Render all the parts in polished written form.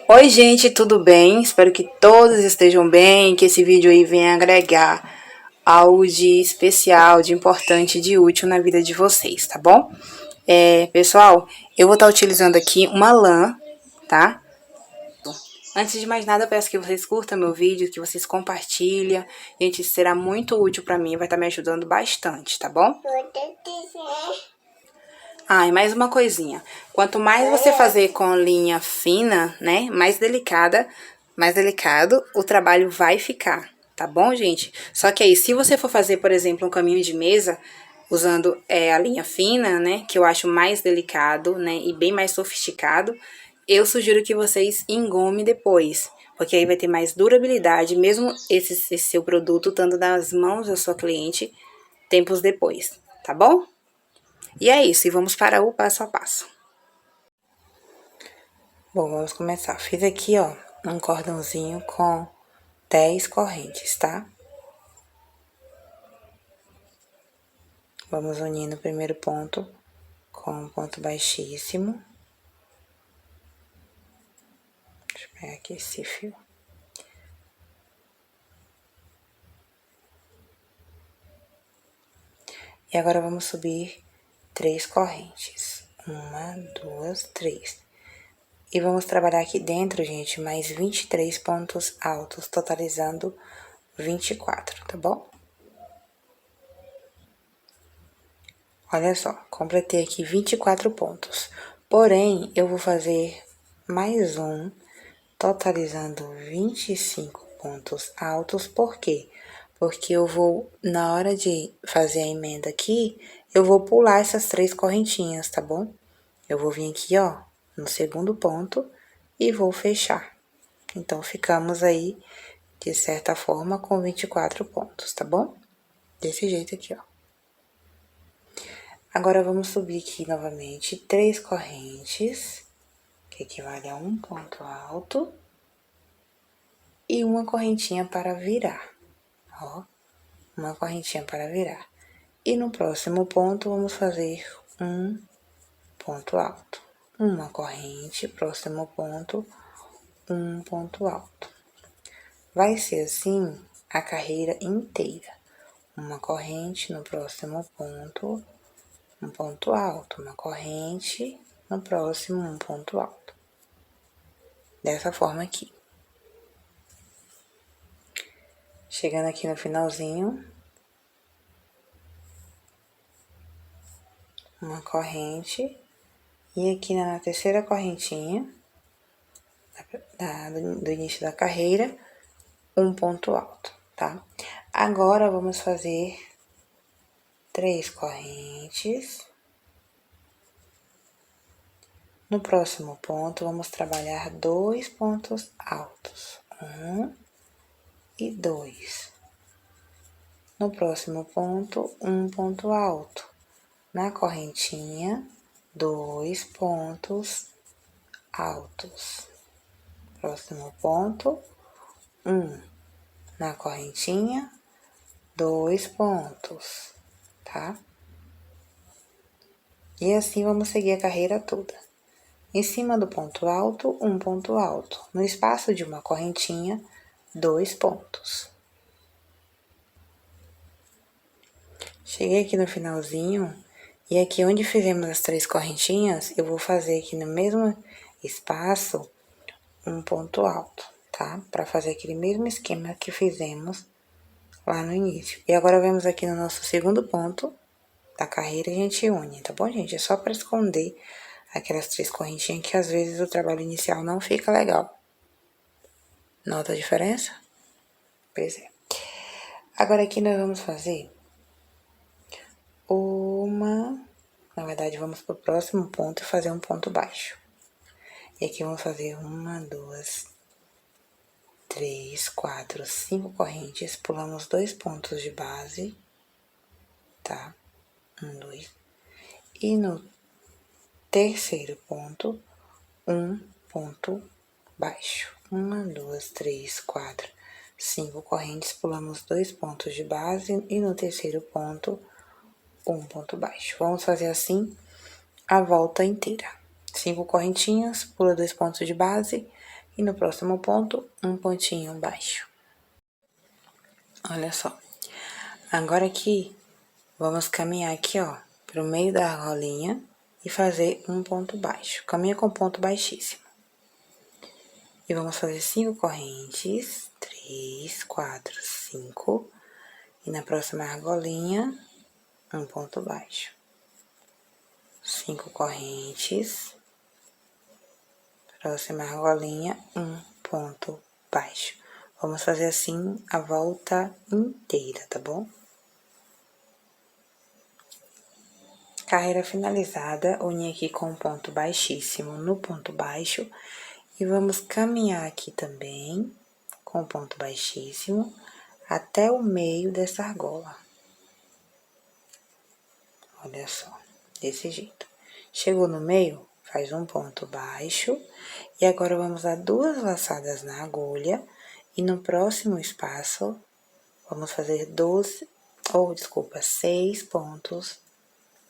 Oi, gente, tudo bem? Espero que todos estejam bem, que esse vídeo aí venha agregar algo de especial, de importante, de útil na vida de vocês, tá bom? Pessoal, eu vou estar utilizando aqui uma lã, tá? Antes de mais nada, eu peço que vocês curtam meu vídeo, que vocês compartilhem. Gente, isso será muito útil pra mim, vai estar me ajudando bastante, tá bom? Ah, e mais uma coisinha. Quanto mais você fazer com linha fina, né, mais delicado o trabalho vai ficar, tá bom, gente? Só que aí, se você for fazer, por exemplo, um caminho de mesa, usando a linha fina, né, que eu acho mais delicado, né, e bem mais sofisticado, eu sugiro que vocês engomem depois, porque aí vai ter mais durabilidade, mesmo esse seu produto estando nas mãos da sua cliente tempos depois, tá bom? E é isso, e vamos para o passo a passo. Bom, vamos começar. Fiz aqui, ó, um cordãozinho com 10 correntes, tá? Vamos unindo o primeiro ponto com um ponto baixíssimo. Deixa eu pegar aqui esse fio. E agora vamos subir 3 correntes. 1, 2, 3. E vamos trabalhar aqui dentro, gente, mais 23 pontos altos, totalizando 24, tá bom? Olha só, completei aqui 24 pontos. Porém, eu vou fazer mais um, totalizando 25 pontos altos. Por quê? Porque eu vou, na hora de fazer a emenda aqui, eu vou pular essas 3 correntinhas, tá bom? Eu vou vir aqui, ó, no segundo ponto e vou fechar. Então, ficamos aí, de certa forma, com 24 pontos, tá bom? Desse jeito aqui, ó. Agora, vamos subir aqui novamente 3 correntes, que equivale a um ponto alto, e uma correntinha para virar, ó, uma correntinha para virar. E no próximo ponto, vamos fazer um ponto alto. Uma corrente, próximo ponto, um ponto alto. Vai ser assim a carreira inteira. Uma corrente no próximo ponto, um ponto alto, uma corrente, no próximo um ponto alto. Dessa forma aqui. Chegando aqui no finalzinho, uma corrente, e aqui na terceira correntinha do início da carreira, um ponto alto, tá? Agora, vamos fazer 3 correntes. No próximo ponto, vamos trabalhar 2 pontos altos, 1 e 2. No próximo ponto, um ponto alto. Na correntinha, 2 pontos altos. Próximo ponto, 1. Na correntinha, 2 pontos, tá? E assim vamos seguir a carreira toda. Em cima do ponto alto, um ponto alto. No espaço de uma correntinha, 2 pontos. Cheguei aqui no finalzinho, e aqui onde fizemos as 3 correntinhas, eu vou fazer aqui no mesmo espaço um ponto alto, tá? Pra fazer aquele mesmo esquema que fizemos lá no início. E agora, vemos aqui no nosso segundo ponto da carreira, a gente une, tá bom, gente? É só pra esconder aquelas 3 correntinhas que às vezes o trabalho inicial não fica legal. Nota a diferença? Pois é. Agora, aqui nós vamos fazer na verdade, vamos pro próximo ponto e fazer um ponto baixo. E aqui vamos fazer 1, 2, 3, 4, 5 correntes, pulamos 2 pontos de base, tá? 1, 2. E no terceiro ponto, um ponto baixo. 1, 2, 3, 4, 5 correntes, pulamos 2 pontos de base e no terceiro ponto, um ponto baixo. Vamos fazer assim a volta inteira. 5 correntinhas, pula 2 pontos de base E no próximo ponto, um pontinho baixo. Olha só. Agora aqui, vamos caminhar aqui, ó, pro meio da argolinha e fazer um ponto baixo. Caminha com ponto baixíssimo. E vamos fazer 5 correntes, 3, 4, 5. E na próxima argolinha, um ponto baixo. 5 correntes. Próxima argolinha, um ponto baixo. Vamos fazer assim a volta inteira, tá bom? Carreira finalizada, uni aqui com um ponto baixíssimo no ponto baixo. E vamos caminhar aqui também, com ponto baixíssimo, até o meio dessa argola. Olha só, desse jeito. Chegou no meio, faz um ponto baixo. E agora, vamos dar 2 laçadas na agulha. E no próximo espaço, vamos fazer 6 pontos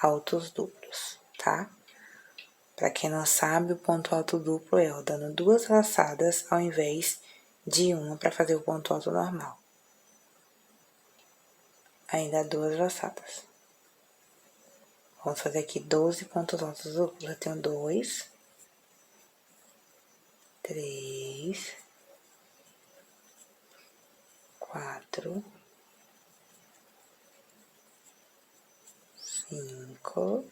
altos duplos, tá? Pra quem não sabe, o ponto alto duplo é, ó, dando 2 laçadas ao invés de uma pra fazer o ponto alto normal. Aí dá 2 laçadas. Vamos fazer aqui 12 pontos altos duplos. Eu tenho 2, 3, 4, 5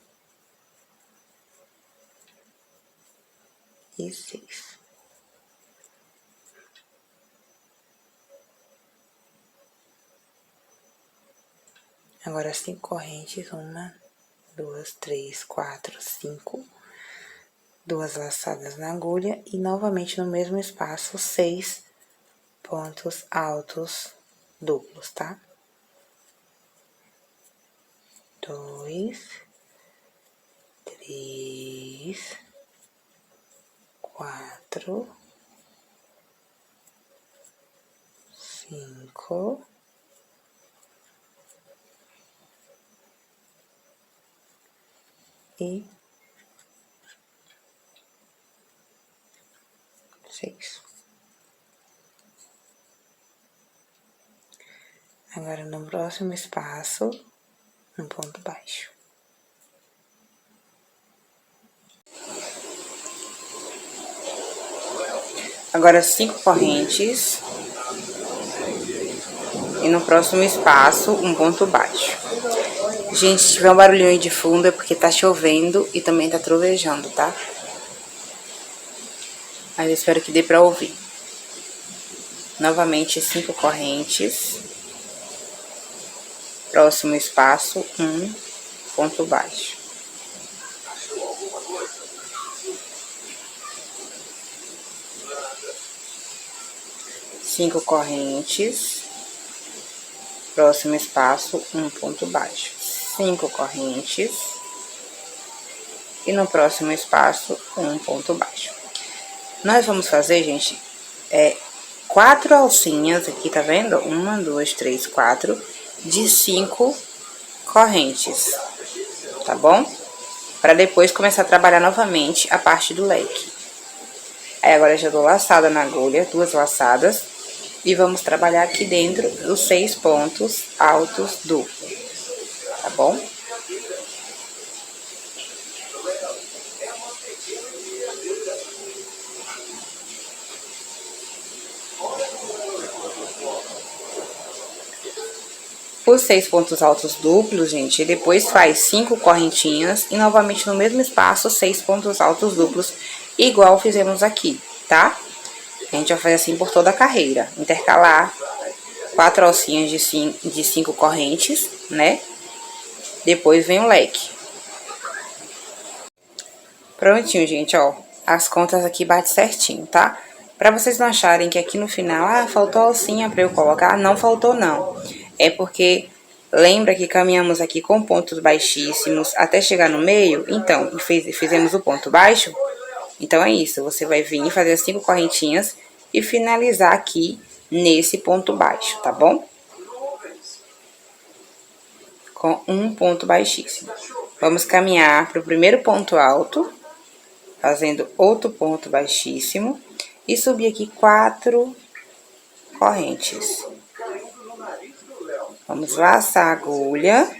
e 6. Agora, 5 correntes, 1, 2, 3, 4, 5. 2 laçadas na agulha e novamente no mesmo espaço, 6 pontos altos duplos, tá? 2, 3, 4, 5 e 6. Agora, no próximo espaço, um ponto baixo. Agora, 5 correntes. E no próximo espaço, um ponto baixo. Gente, se tiver um barulhinho aí de fundo é porque tá chovendo e também tá trovejando, tá? Mas eu espero que dê pra ouvir. Novamente, 5 correntes. Próximo espaço, um ponto baixo. Cinco correntes. Próximo espaço, um ponto baixo. 5 correntes. E no próximo espaço, um ponto baixo. Nós vamos fazer, gente, 4 alcinhas aqui, tá vendo? 1, 2, 3, 4, de 5 correntes, tá bom? Pra depois começar a trabalhar novamente a parte do leque. Aí, agora, eu já dou laçada na agulha, 2 laçadas, e vamos trabalhar aqui dentro os 6 pontos altos duplos, tá bom? Os 6 pontos altos duplos, gente, depois faz 5 correntinhas e novamente no mesmo espaço, 6 pontos altos duplos, igual fizemos aqui, tá? A gente vai fazer assim por toda a carreira, intercalar 4 alcinhas de 5 correntes, né? Depois vem o leque. Prontinho, gente, ó, as contas aqui batem certinho, tá? Pra vocês não acharem que aqui no final, faltou alcinha pra eu colocar, não faltou não. É porque lembra que caminhamos aqui com pontos baixíssimos até chegar no meio? Então, fizemos o ponto baixo? Então, é isso. Você vai vir e fazer as 5 correntinhas e finalizar aqui nesse ponto baixo, tá bom? Com um ponto baixíssimo. Vamos caminhar pro primeiro ponto alto, fazendo outro ponto baixíssimo. e subir aqui 4 correntes. Vamos laçar a agulha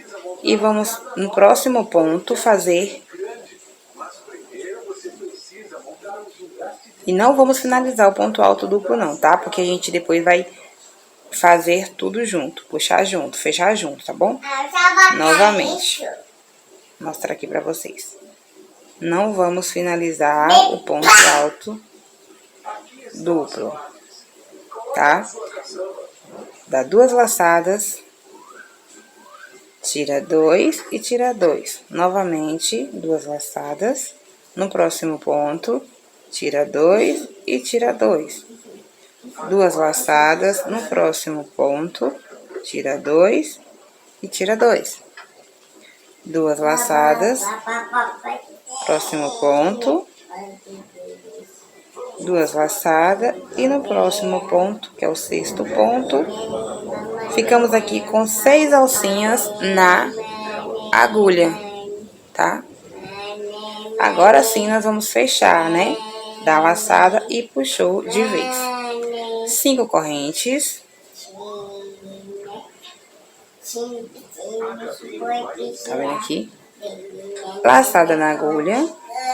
e vamos no próximo ponto fazer. E não vamos finalizar o ponto alto duplo não, tá? Porque a gente depois vai fazer tudo junto, puxar junto, fechar junto, tá bom? Novamente, vou mostrar aqui pra vocês. Não vamos finalizar o ponto alto duplo, tá? Dá 2 laçadas, tira 2 e tira 2. Novamente, 2 laçadas. No próximo ponto, tira 2 e tira 2. 2 laçadas, no próximo ponto, tira 2 e tira 2. 2 laçadas, próximo ponto, 2 laçadas, e no próximo ponto, que é o 6º ponto, ficamos aqui com 6 alcinhas na agulha, tá? Agora sim, nós vamos fechar, né? Dá a laçada e puxou de vez. 5 correntes. Tá vendo aqui? Laçada na agulha,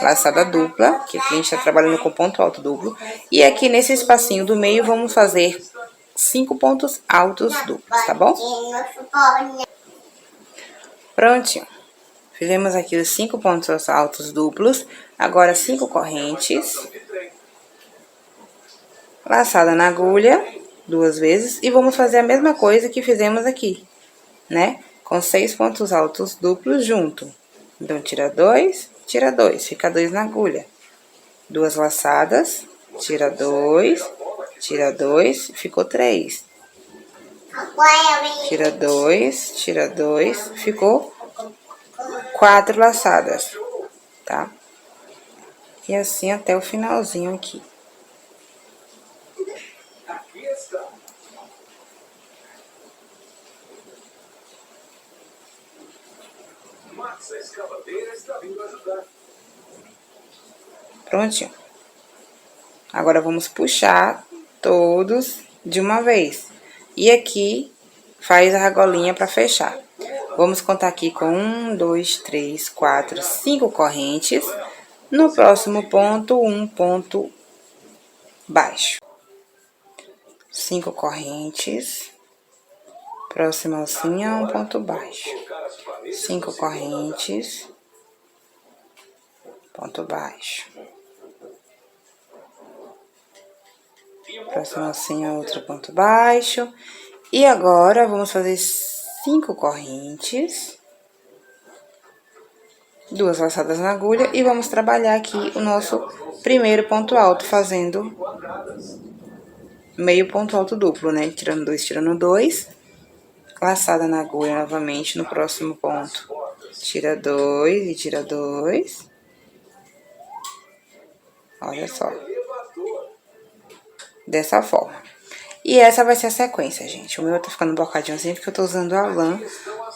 laçada dupla, que aqui a gente tá trabalhando com ponto alto duplo. E aqui nesse espacinho do meio, vamos fazer 5 pontos altos duplos, tá bom? Prontinho. Fizemos aqui os 5 pontos altos duplos. Agora, 5 correntes. Laçada na agulha 2 vezes. E vamos fazer a mesma coisa que fizemos aqui, né? Com 6 pontos altos duplos junto. Então, tira 2, fica 2 na agulha. 2 laçadas, tira 2, ficou 3. Tira 2, ficou 4 laçadas, tá? E assim até o finalzinho aqui. Prontinho. Agora, vamos puxar todos de uma vez. E aqui, faz a argolinha pra fechar. Vamos contar aqui com 1, 2, 3, 4, 5 correntes. No próximo ponto, um ponto baixo. 5 correntes. Próxima alcinha, um ponto baixo. 5 correntes. Ponto baixo. Próxima alcinha, outro ponto baixo. E agora, vamos fazer 5 correntes. 2 laçadas na agulha. E vamos trabalhar aqui o nosso primeiro ponto alto, fazendo meio ponto alto duplo, né? Tirando 2, tirando 2. Laçada na agulha novamente no próximo ponto. Tira 2 e tira 2. Olha só. Dessa forma. E essa vai ser a sequência, gente. O meu tá ficando bocadinho assim porque eu tô usando a lã,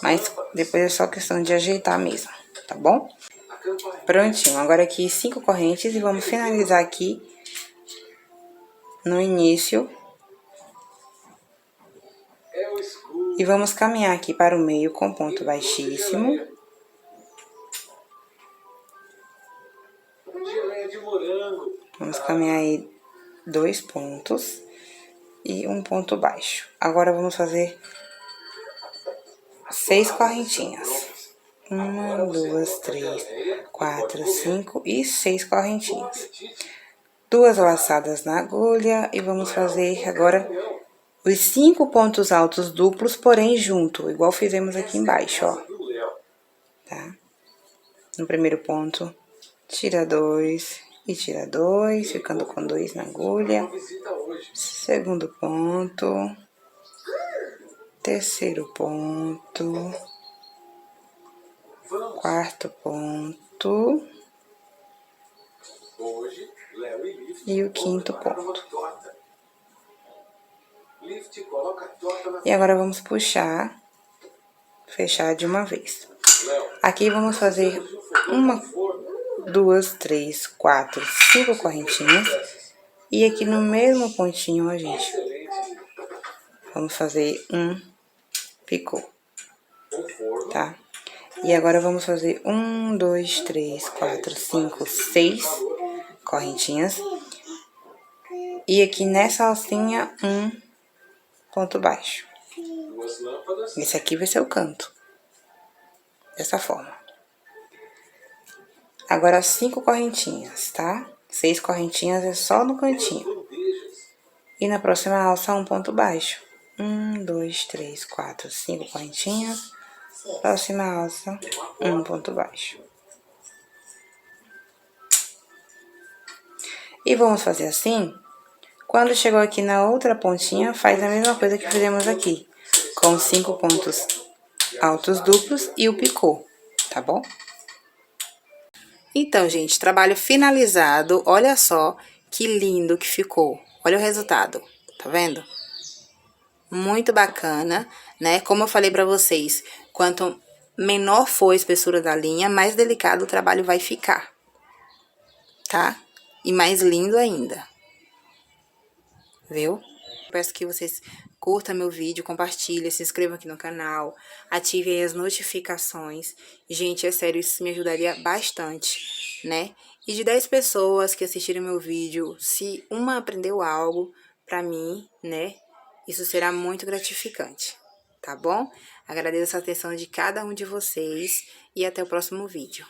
mas depois é só questão de ajeitar mesmo, tá bom? Prontinho. Agora aqui 5 correntes e vamos finalizar aqui no início. E vamos caminhar aqui para o meio com ponto baixíssimo. Vamos caminhar aí 2 pontos e um ponto baixo. Agora, vamos fazer 6 correntinhas. 1, 2, 3, 4, 5 e 6 correntinhas. 2 laçadas na agulha e vamos fazer agora os 5 pontos altos duplos, porém junto, igual fizemos aqui embaixo, ó. Tá? No primeiro ponto, tira 2 e tira 2, ficando com 2 na agulha. Segundo ponto. Terceiro ponto. Quarto ponto. E o quinto ponto. E agora, vamos puxar, fechar de uma vez. Aqui, vamos fazer 1, 2, 3, 4, 5 correntinhas. E aqui no mesmo pontinho, ó, gente, vamos fazer um picô, tá? E agora vamos fazer 1, 2, 3, 4, 5, 6 correntinhas. E aqui nessa alcinha, um ponto baixo. Esse aqui vai ser o canto. Dessa forma. Agora, 5 correntinhas, tá? 6 correntinhas é só no cantinho. E na próxima alça, um ponto baixo. 1, 2, 3, 4, 5 correntinhas. Próxima alça, um ponto baixo. E vamos fazer assim. Quando chegou aqui na outra pontinha, faz a mesma coisa que fizemos aqui. Com 5 pontos altos duplos e o picô, tá bom? Então, gente, trabalho finalizado. Olha só que lindo que ficou. Olha o resultado, tá vendo? Muito bacana, né? Como eu falei pra vocês, quanto menor for a espessura da linha, mais delicado o trabalho vai ficar, tá? E mais lindo ainda. Viu? Peço que vocês curtam meu vídeo, compartilhem, se inscrevam aqui no canal, ativem as notificações. Gente, é sério, isso me ajudaria bastante, né? E de 10 pessoas que assistirem meu vídeo, se uma aprendeu algo pra mim, né? Isso será muito gratificante, tá bom? Agradeço a atenção de cada um de vocês e até o próximo vídeo.